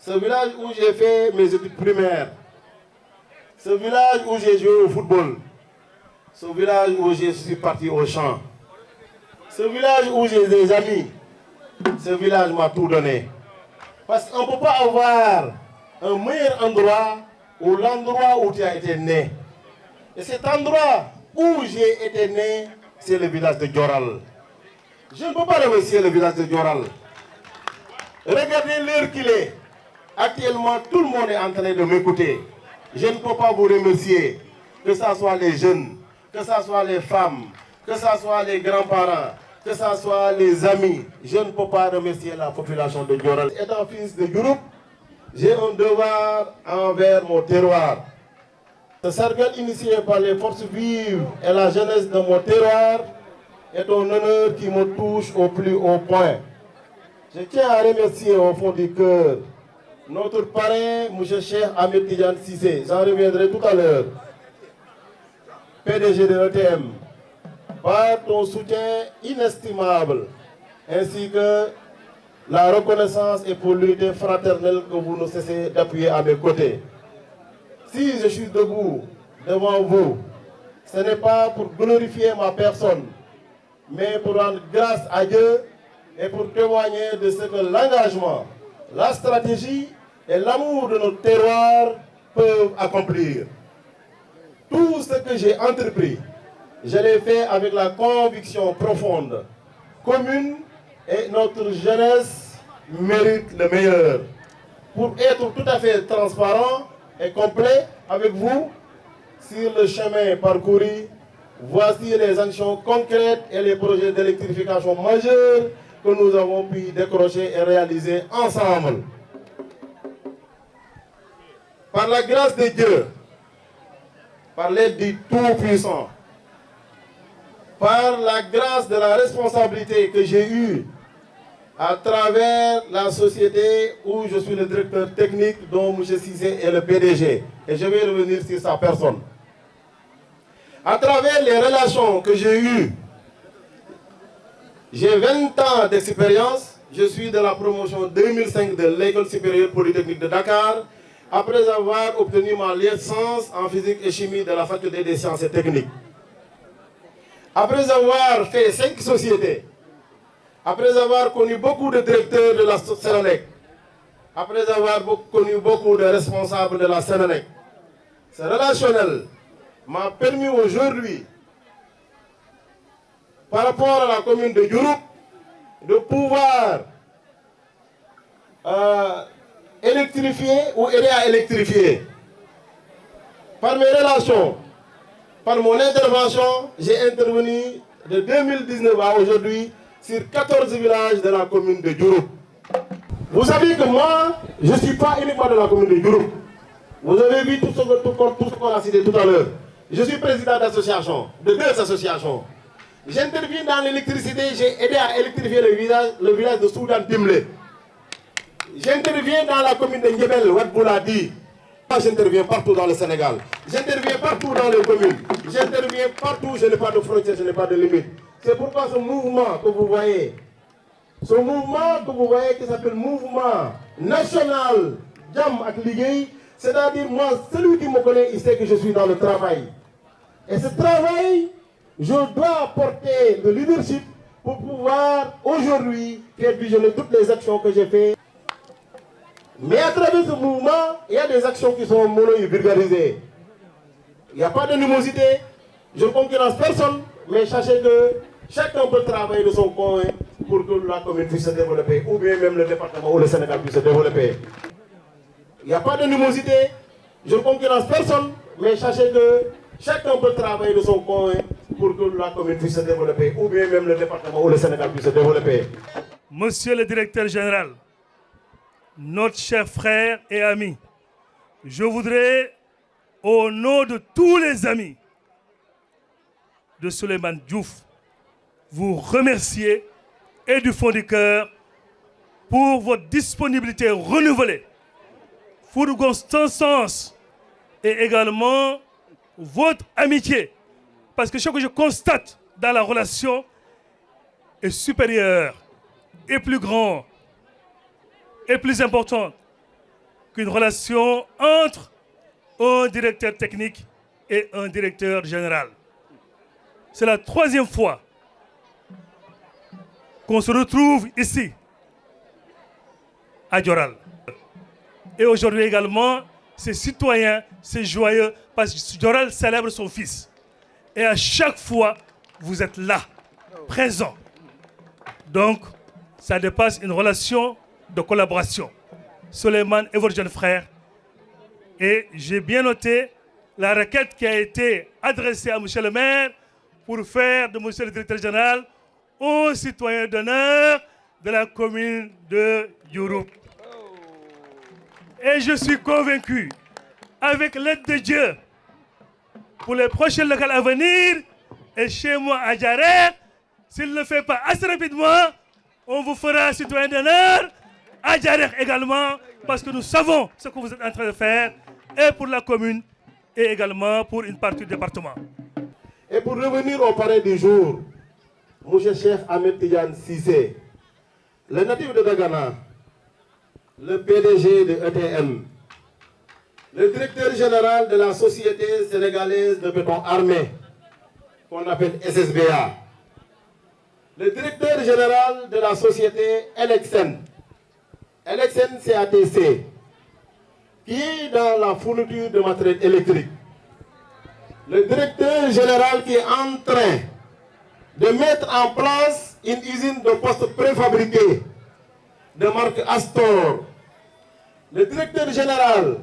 Ce village où j'ai fait mes études primaires, ce village où j'ai joué au football, ce village où je suis parti au champ, ce village où j'ai des amis, ce village m'a tout donné. Parce qu'on ne peut pas avoir un meilleur endroit ou l'endroit où tu as été né. Et cet endroit où j'ai été né, c'est le village de Dioral. Je ne peux pas remercier le village de Dioral. Regardez l'heure qu'il est. Actuellement, tout le monde est en train de m'écouter. Je ne peux pas vous remercier, que ce soit les jeunes, que ce soit les femmes, que ce soit les grands-parents, que ce soit les amis. Je ne peux pas remercier la population de Dioral. Étant fils de Diouroup, j'ai un devoir envers mon terroir. Ce cercle initié par les forces vives et la jeunesse de mon terroir est un honneur qui me touche au plus haut point. Je tiens à remercier au fond du cœur notre parrain, M. Cheikh Ahmed Tidiane Cissé, j'en reviendrai tout à l'heure, PDG de l'ETM, par ton soutien inestimable, ainsi que la reconnaissance et pour l'unité fraternelle que vous ne cessez d'appuyer à mes côtés. Si je suis debout devant vous, ce n'est pas pour glorifier ma personne, mais pour rendre grâce à Dieu et pour témoigner de ce que l'engagement, la stratégie et l'amour de notre terroir peuvent accomplir. Tout ce que j'ai entrepris, je l'ai fait avec la conviction profonde, commune, et notre jeunesse mérite le meilleur. Pour être tout à fait transparent et complet avec vous, sur le chemin parcouru, voici les actions concrètes et les projets d'électrification majeurs que nous avons pu décrocher et réaliser ensemble. Par la grâce de Dieu, par l'aide du Tout-Puissant, par la grâce de la responsabilité que j'ai eue à travers la société où je suis le directeur technique dont M. Cissé est le PDG, et je vais revenir sur sa personne. À travers les relations que j'ai eues, j'ai 20 ans d'expérience, je suis de la promotion 2005 de l'École supérieure polytechnique de Dakar, après avoir obtenu ma licence en physique et chimie de la faculté des sciences et techniques. Après avoir fait 5 sociétés, après avoir connu beaucoup de directeurs de la Sénélec, après avoir connu beaucoup de responsables de la Sénélec, ce relationnel m'a permis aujourd'hui, par rapport à la commune de Diouroup, de pouvoir électrifier ou aider à électrifier. Par mes relations, par mon intervention, j'ai intervenu de 2019 à aujourd'hui sur 14 villages de la commune de Diouroup. Vous savez que moi, je ne suis pas uniquement de la commune de Diouroup. Vous avez vu tout ce qu'on a cité tout à l'heure. Je suis président d'association, de 2 associations. J'interviens dans l'électricité, j'ai aidé à électrifier le village de Soudan Timlé. J'interviens dans la commune de Ndiébel, Ouadbouladi. J'interviens partout dans le Sénégal. J'interviens partout dans les communes. J'interviens partout, je n'ai pas de frontières, je n'ai pas de limites. C'est pourquoi ce mouvement que vous voyez, qui s'appelle Mouvement National Jam ak Liguey, c'est-à-dire moi, celui qui me connaît, il sait que je suis dans le travail. Et ce travail, je dois porter le leadership pour pouvoir aujourd'hui faire visionner toutes les actions que j'ai faites. Mais à travers ce mouvement, il y a des actions qui sont mono et vulgarisées. Il n'y a pas d'animosité, je ne concurrence personne, mais sachez que chacun peut travailler de son coin pour que la commune puisse se développer, ou bien même le département ou le Sénégal puisse se développer. Il n'y a pas d'animosité, je ne concurrence personne, mais sachez que chacun peut travailler de son coin pour que la commune puisse se développer, ou bien même le département ou le Sénégal puisse se développer. Monsieur le directeur général, notre cher frère et ami, je voudrais au nom de tous les amis de Souleymane Diouf, vous remercier et du fond du cœur pour votre disponibilité renouvelée, pour votre sens et également votre amitié. Parce que ce que je constate dans la relation est supérieur et plus grand et plus important qu'une relation entre un directeur technique et un directeur général. C'est la 3e fois qu'on se retrouve ici, à Dioral. Et aujourd'hui également, ces citoyens, c'est joyeux parce que Dioral célèbre son fils. Et à chaque fois, vous êtes là, présents. Donc, ça dépasse une relation de collaboration. Souleymane est votre jeune frère. Et j'ai bien noté la requête qui a été adressée à M. le maire pour faire de M. le directeur général un citoyen d'honneur de la commune de Diouroup. Et je suis convaincu, avec l'aide de Dieu, pour les prochaines locales à venir, et chez moi à Djareh, s'il ne le fait pas assez rapidement, on vous fera citoyen d'honneur à Djareh également, parce que nous savons ce que vous êtes en train de faire, et pour la commune, et également pour une partie du département. Et pour revenir au parrain du jour, M. Cheikh Ahmed Tidiane Cissé, le natif de Dagana, le PDG de ETM, le directeur général de la Société sénégalaise de béton armé, qu'on appelle SSBA, le directeur général de la société Elexen, Elexen CATC, qui est dans la fourniture de matériel électrique, le directeur général qui est en train de mettre en place une usine de postes préfabriqués de marque Astor, le directeur général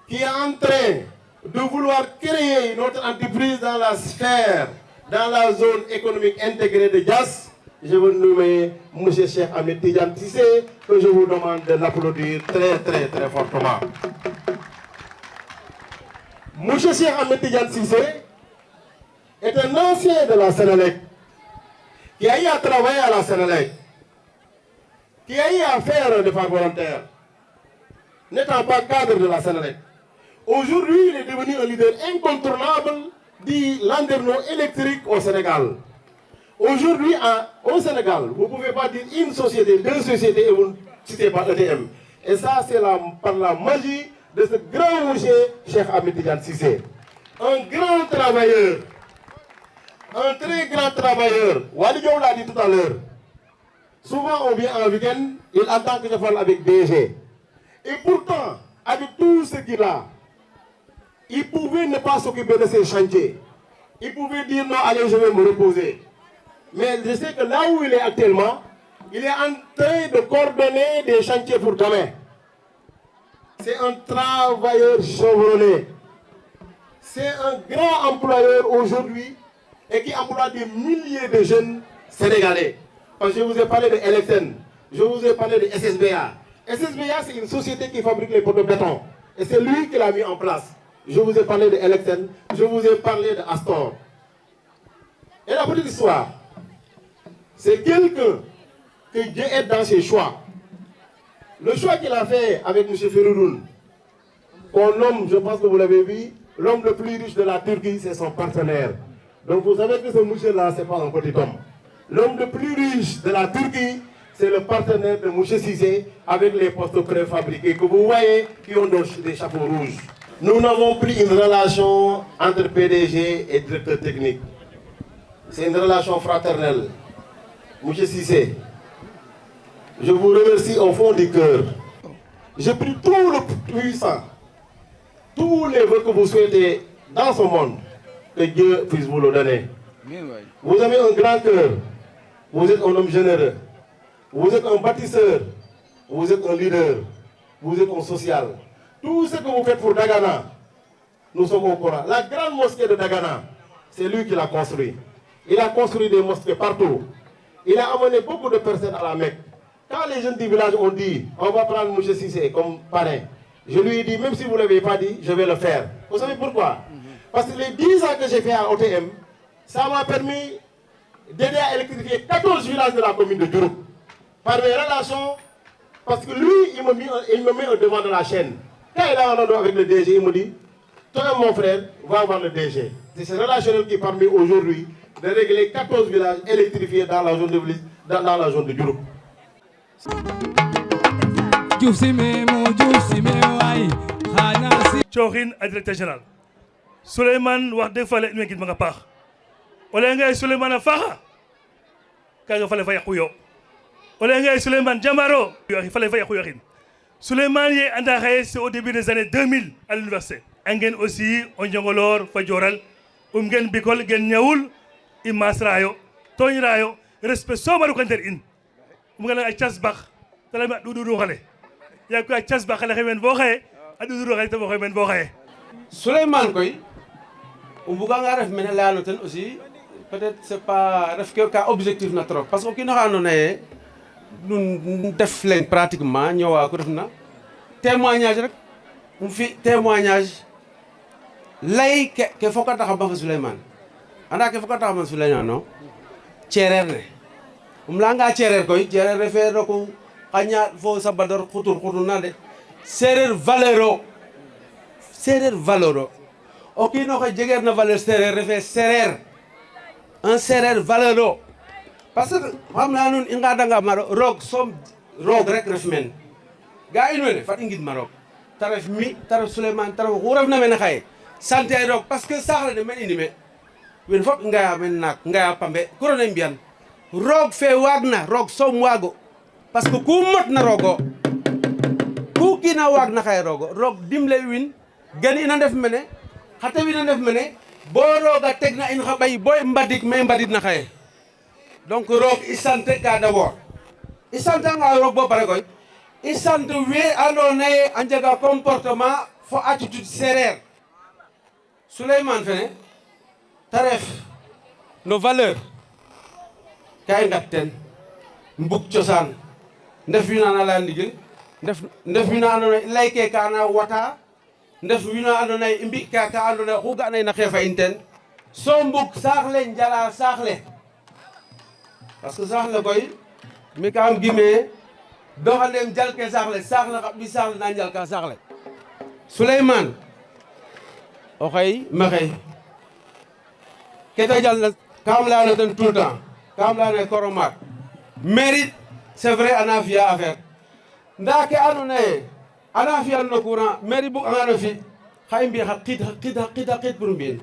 qui est en train de vouloir créer une autre entreprise dans la sphère, dans la zone économique intégrée de Diass, je veux nommer M. Cheikh Ahmed Tidiane Cissé, que je vous demande de l'applaudir très fortement. M. Cheikh Ahmed Tidiane Cissé est un ancien de la Sénélec, qui a eu à travailler à la Sénélec, qui a eu à faire des efforts volontaires, n'étant pas cadre de la Sénélec. Aujourd'hui, il est devenu un leader incontournable du landerneau électrique au Sénégal. Aujourd'hui, au Sénégal, vous ne pouvez pas dire une société, deux sociétés et vous ne citez pas ETM. Et ça, c'est par la magie de ce grand monsieur, Cheikh Ahmed Tidiane Cissé. Un grand travailleur, un très grand travailleur. Wali Diop l'a dit tout à l'heure. Souvent, on vient en week-end, il attend que je parle avec DG. Et pourtant, avec tout ce qu'il a, il pouvait ne pas s'occuper de ses chantiers. Il pouvait dire non, allez, je vais me reposer. Mais je sais que là où il est actuellement, il est en train de coordonner des chantiers pour demain. C'est un travailleur chevronné. C'est un grand employeur aujourd'hui et qui emploie des milliers de jeunes sénégalais. Parce que je vous ai parlé de LFN, je vous ai parlé de SSBA. SSBA, c'est une société qui fabrique les pots de béton. Et c'est lui qui l'a mis en place. Je vous ai parlé de LFN, je vous ai parlé de Astor. Et la petite histoire, c'est quelqu'un que Dieu aide dans ses choix. Le choix qu'il a fait avec M. Ferroudoun, qu'on nomme, je pense que vous l'avez vu, l'homme le plus riche de la Turquie, c'est son partenaire. Donc vous savez que ce monsieur-là, ce n'est pas un petit homme. L'homme le plus riche de la Turquie, c'est le partenaire de M. Cissé avec les postes préfabriqués que vous voyez qui ont des chapeaux rouges. Nous n'avons plus une relation entre PDG et directeur technique. C'est une relation fraternelle. M. Cissé, je vous remercie au fond du cœur. Je prie tout le puissant, tous les vœux que vous souhaitez dans ce monde, que Dieu puisse vous le donner. Vous avez un grand cœur, vous êtes un homme généreux, vous êtes un bâtisseur, vous êtes un leader, vous êtes un social. Tout ce que vous faites pour Dagana, nous sommes au courant. La grande mosquée de Dagana, c'est lui qui l'a construit. Il a construit des mosquées partout. Il a amené beaucoup de personnes à la Mecque. Quand les jeunes du village ont dit, on va prendre M. Cissé comme parrain, Je lui ai dit, même si vous ne l'avez pas dit, je vais le faire. Vous savez pourquoi? Parce que les 10 ans que j'ai fait à OTM, ça m'a permis d'aider à électrifier 14 villages de la commune de Diouroup. Par mes relations, parce que lui, il me met au devant de la chaîne. Quand il a un rendez-vous avec le DG, il me dit, toi mon frère, va voir le DG. C'est ce relationnel qui permet aujourd'hui de régler 14 villages électrifiés dans la zone de Diouroup. Tchorine à directeur général. Souleymane wax dëgg fa la ñu gis ma nga paax. Wala ngay Souleymane Faxa. Ka nga fale fa yaqu yo. Wala ngay Souleymane Jamaro. Yo fale fa yaqu yo. Souleymane ye anda xaye c'est au début des années 2000 à l'université. Angen aussi on jongolor fa joral. Ngeen bikol ngeen ñawul imas rayo, togn rayo, respect sobaru kanter in. Ngala ay tias bax. Tala ma dudu xale. Ya ko ay tias bax la xemen bo xaye. Adu xale ta bo xemen bo xaye. Souleymane koy o buga nga ref mene leyano ten aussi peut-être c'est pas ref ke ka objectif na trop parce que o kino xa andoona yee nun def leŋ pratiquement ñowa ku refna témoignage rek um fi témoignage lay ke fokataxama fa Souleymane anda ke fokataxama Souleymane no cereer ne um layanga cereer koy cereer refe roku xa ñaar fo sabador xutur na de sereer valeur o kiino xe jegeer na valeur sereer refe sereer un sereer valeur o parce que xam na nuun i ngadanga ma roog soom roog rek ref men ga in wene fat i ngid ma roog ta ref mi ta ref Souleymane ta ref oxu refna mene xaye sante roog parce que saax le men indi me wen fop ngaya men naak ngaya pambe ku rona i mbiyan roog fe waag na roog soom waago parce que ku mot na roogo ku kiina waag na xaye roogo roog dimle win gen ina ndef mene xa tew ina ndef mene bo rooga teg na in xa ɓay bo mbadik me mbadid na xaye donc roog i sante ka d'abord i santanga roog bo pare koy i sant we andoona yee a njega comportement fo attitude sereer Souleymane fene ta ref no valeur ka i ngat ten mbug cosaan ndef wina na laya ndigil ndef wina andoona yee lay ke ka na wata ndef wina andoona yee i mbi'ka ka andoona yee oxu ga'na in a xeefa in ten so mbug saax le njala saax le parce que saax le koy mi kam gime doxandem jalke saax le xa ɓi saax le na njalka saax le Souleymane o xey maxey ke ta jalna kam layano ten tout le temps kam layano koro maak mérite c'est vrai ana fi'a affaire nda ke andoona yee ana fi'an no courant mairie bug'anga no fi' xa i mbi' xa qiid pour mbi'in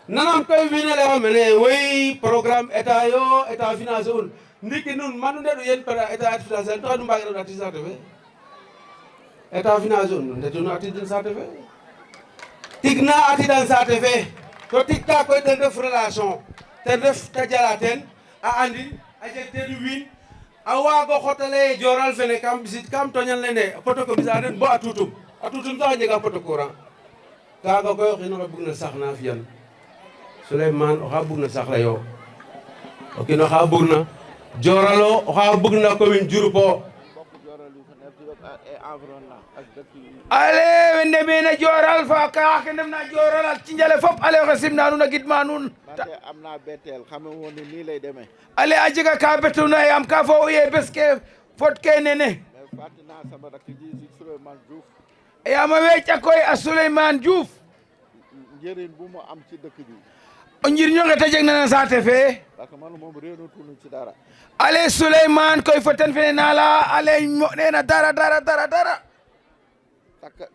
nanam koy wiin we layooyo mene woy programme état yo état financé un ndiki nun manu ndeɗu yen état financé taxa nu mbaagirano ati saate fe état financé un ndetunu atidin saate fe tig na atidan saate fe to tig ka koy ten ref relation ten ref ta jala ten a andin a jeg ten wiin a waago xotale joral fene kam ɓisid kam toñal lene poto ko ɓisa den bo a tutum taxa jega poto courant kaaga koy o kiin oxe bug na sax na fi'an Souleymane oxa bug na sax la yo o kiin oxa bug na joralo oxa bug na commune Diouroup o ale we ndemena joral fa ka ke ndefna joral ak cinjale fop ale oxe simna nuun a gidma nuun am na betel xam woon ni nii lay demee ale a jega ka betuna yam ka fo ye bes ke fot ke nene fatina sama rak ji Souleymane Diouf yama weca koy a Souleymane Diouf njëriñ bu mu am ci dëkk bi o njirño nge ta jeg na saate fe parce que man moom réeru tunu ci dara ale Souleymane koy fo ten fene na la ale moɗena dara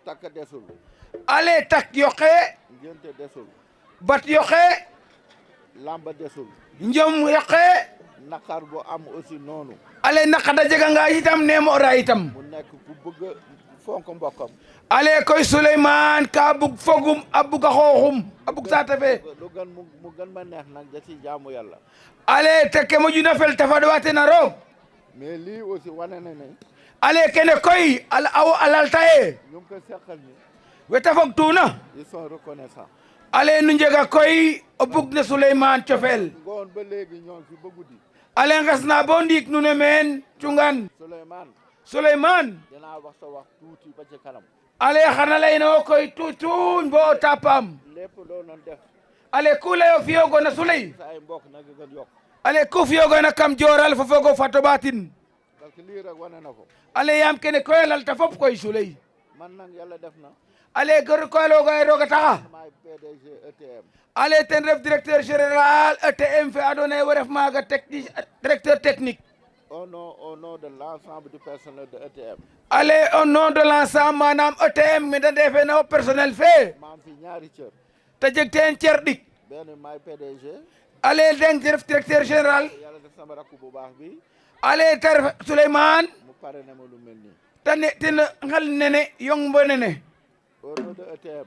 takk desul ale tak yoqe ngente desul bat yoqe lamba desul njom yoqe naqar bu am aussi noonu ale naqada jega nga itam nemo ora itam mu nekk ku bëgg fonk mbokkam ale koy Souleymane ka bug fogum a bug a xooxum a bug saate fe lu gën mu gën ma neex nag da ci jaamu yàlla ale te ke moƴuna fel ta fadwate na roog mais lii aussi wane na ne ale kene koy a lalta ye ñu ngi ko seqal ni weta fog tuna ils sont reconnaissants ale nu njega koy o bug ne Souleymane cofel ngoon ba léegi ñoo fi ba guddi ale nges na bo ndiik nu ne meen cungan Souleymane Souleymane dinaa wax sa wax tuuti ba ci kanam ale xana layno koy tutuñ bo tapam lépp loo doon def ale ku layo fiyogo na suley sa ay mbokk nag gën yokk ale ku fiyogo na kam joral fo fogo fato batin parce que lii rek wane na ko ale yam kene koyalal ta fop koy suley man nag yàlla def na ale gor koyalogo ay roga taxa maay PDG ETM ale ten ref directeur général ETM fe ando naye wo ref maga directeur technique au nom de l'ensemble du personnel de ETM ale au nom de l'ensemble manam ETM mi da ndefe na personnel fe maam fi ñaari cër te jeg teen cer ɗik benn maay PDG ale deng ref directeur général yàlla def sama rakku bu baax bi ale ta ref Souleymane mu pare ne ma lu mel nii tane ten ngel nene yong bo nene au nom de ETM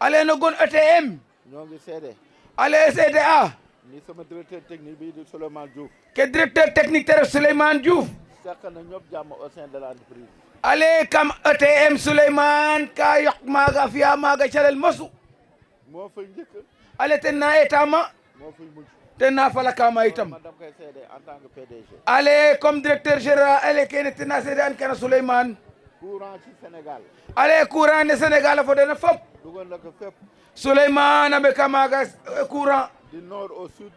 ale no gon ETM ñoo ngi seede ale CDA ni sama directeur technique bi di Souleymane Diouf ke directeur technique te ref Souleymane Diouf seq na ñëpp jàmm au sein de l'entreprise ale kam ETM Souleymane ka yok maga fiya maga calel mosu moo fay njëkk ale ten na etama moo fay mujj ten na falakama itam man dam koy seede en tant que PDG ale comme directeur général ale kene ten na seede an kana Souleymane courant ci Sénégal ale courant ne Sénégal a fo dena fop dugal na ko fépp Souleymane a ɓeka maga courant du nord au sud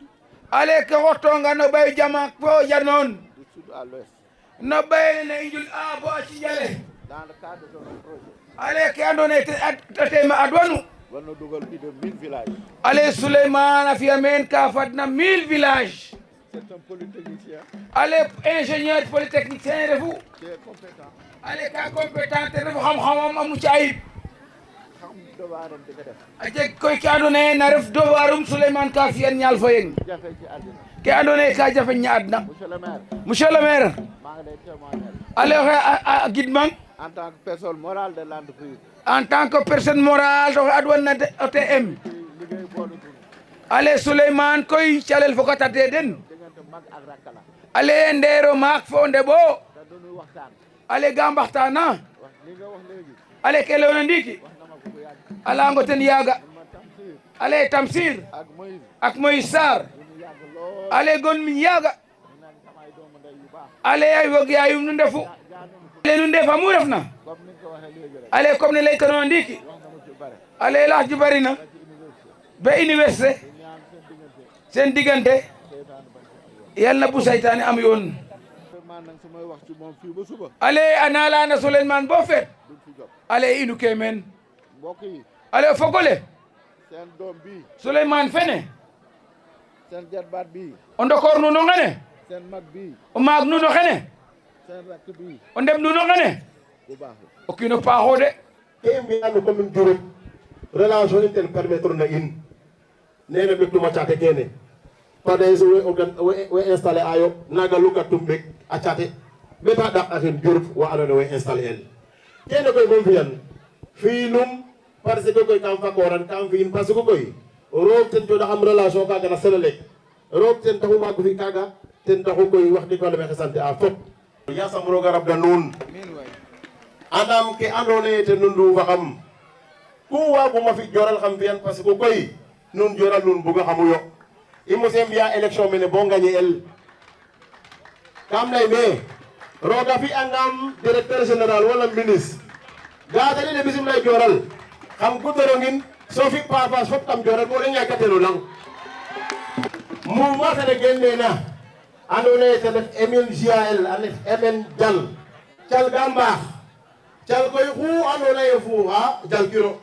ale ke xottonga no ɓay jama fo janoon du sud à l'ouest no ɓay ne i njul a bo a ciƴale dans le cadre de notre projet ale ke ando naye a tema adwanu war na dugal plus de 1000 villages ale Souleymane a fiya meen ka fadna 1000 villages c'est un polytechnicien ale ingénieur polytechnicien refu qui est compétent ale ka compétent te refu xam-xamam a muc ayib xam devoiram di ko def a jeg koy ke ando naye na ref devoirum Souleymane ka fiyan ñaal fo yeng jafe ci àddina ke ando naye ka jafeñ na adna monsieur le maire monsieur le maire maa ngi lay témoigner ale oxe a gidmang en tant que personne morale de l'entreprise en tant que personne morale oxe adwan na ETM ci liggéey boolu dun ale Souleymane koy calel foka tate den diggante mag ak rakk la ale ndeero maak fo ndeɓo te duñuy waxtaan ale ga mbaxtana wax li nga wax léegi ale ke lewna ndiiki wax na ma ko bu yàgg alango ten yaaga ma Tamsir ale Tamsir ak Moïse ak Moïse Sarr duñu yàgg lool ale gon min yaaga ñu naan samay doomu ndey yu baax ale ay wog yaayum nu ndefu jaanunu ko ale nu ndefa mu refna comme ni nga ko waxee léegi rek ale comme ne leytano ndiiki wax na ma ci bare ale laaj ju bari na ci université ba université di ñaan seen seen diggante diggante seytaane bañ ko am yoon yal na bu saytaane am yoon man nag su may wax ci moom fii ba suba ale a nalana Souleymane bo feet duñ fi jot ale inu ke meen mbokk yi ale o fogole seen doom bii Souleymane fene seen jarbaat bii o ndokor nuno ngene seen mag bii o maag nuno xene seen rakk bii o ndeɓ nuno ngene bu baax la o kiino paaxo de ke i mbi'an no commune Diouroup relation in ten permettre na in nene ɓektuma caate kene PADS we installé ayo naga lukatum ɓek a caate ɓeta ɗak axin Diouroup wa ando naye we installé el kene koy mom fiyan fi'inum parce que koy kam fakoran kam fi'in parce que koy roog ten coɗaxam relation kaga na Senelec roog ten taxu maago fi kaga ten taxu koy wax deg fa le maxey sante a fop yasam roga rabda nuun anam ke ando naye ten nu ndufaxam ku waguma fi joral xam fiyan parce que koy nun joral nun buga xamu yo i mose mbiya élection mene bo gagné el kam ley me roga fi angam directeur général wala ministre ga tani ne bisim lay joral xam ku dorongin so fi pafas fop kam joral bo de ñakateno lang mouvement fene gen nena ando naye ten ref Emile JAL a ref MN Dial cal ga mbaax cal koy xu ando naye fuuxa jal kiro